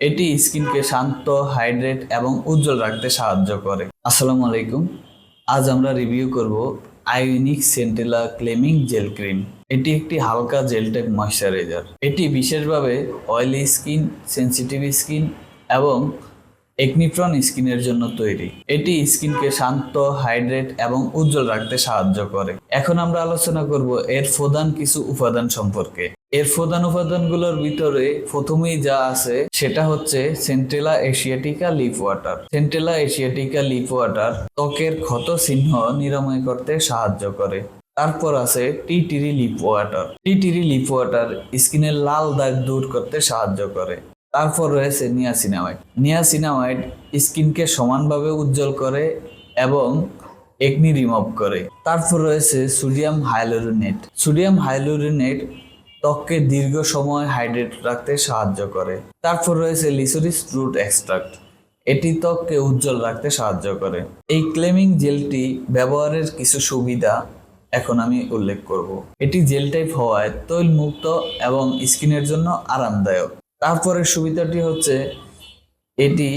এটি স্কিনকে শান্ত, হাইড্রেট এবং উজ্জ্বল রাখতে সাহায্য করে। আসসালামু আলাইকুম। আজ আমরা রিভিউ করব ionic centella claiming jail cream. এটি একটি হালকা জেল টাইপ ময়শ্চারাইজার। এটি বিশেষভাবে অয়েলি স্কিন, সেনসিটিভ স্কিন এবং একনিপ্রন স্কিনের জন্য তৈরি। এটি স্কিনকে শান্ত, হাইড্রেট এবং উজ্জ্বল রাখতে সাহায্য করে। এখন আমরা আলোচনা করব এর প্রধান কিছু উপাদান সম্পর্কে। এর প্রধান উপাদানগুলোর ভিতরে প্রথমেই যা আছে সেটা হচ্ছে Centella asiatica leaf water. Centella asiatica leaf water ত্বকের ক্ষত চিহ্ন নিরাময় করতে সাহায্য করে। তারপর আছে tea tree leaf water. Tea tree leaf water স্কিনের লাল দাগ দূর করতে সাহায্য করে। তারপর রয়েছে নিয়াসিনামাইড। নিয়াসিনামাইড স্কিনকে সমানভাবে উজ্জ্বল করে এবং একনি রিমুভ করে। তারপর রয়েছে সোডিয়াম হাইলুরোনেট। সোডিয়াম হাইলুরোনেট ত্বককে দীর্ঘ সময় হাইড্রেট রাখতে সাহায্য করে। তারপর রয়েছে লিসোরিস রুট এক্সট্রাক্ট। এটি ত্বককে উজ্জ্বল রাখতে সাহায্য করে। এই ক্লেমিং জেলটি ব্যবহারের কিছু সুবিধা এখন আমি উল্লেখ করব। এটি জেল টাইপ হওয়ায় তৈল মুক্ত এবং স্কিনের জন্য আরামদায়ক। তারপরের সুবিধাটি হচ্ছে এটি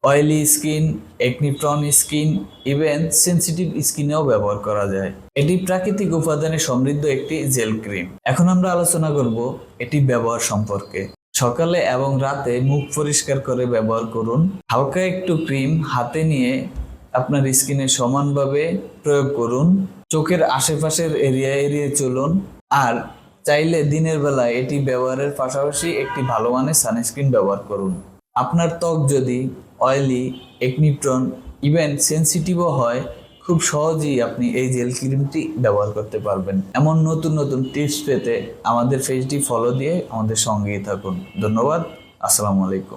oily skin, acne prone skin, even sensitive স্কিনেও ব্যবহার করা যায়। এটি প্রাকৃতিক উপাদানে সমৃদ্ধ একটি জেল ক্রিম। এখন আমরা আলোচনা করব এটি ব্যবহার সম্পর্কে। সকালে এবং রাতে মুখ পরিষ্কার করে ব্যবহার করুন। হালকা একটু ক্রিম হাতে নিয়ে আপনার স্কিনে সমানভাবে প্রয়োগ করুন। চোখের আশেপাশের এরিয়া এড়িয়ে চলুন। আর চাইলে দিনের বেলায় এটি ব্যবহারের পাশাপাশি একটি ভালো মানের সানস্ক্রিন ব্যবহার করুন। আপনার ত্বক যদি অয়েলি, একনিপ্রন, ইভেন সেনসিটিভও হয়, খুব সহজেই আপনি এই জেল ক্রিমটি ব্যবহার করতে পারবেন। এমন নতুন নতুন টিপস পেতে আমাদের পেজটি ফলো দিয়ে আমাদের সঙ্গেই থাকুন। ধন্যবাদ। আসসালামু আলাইকুম।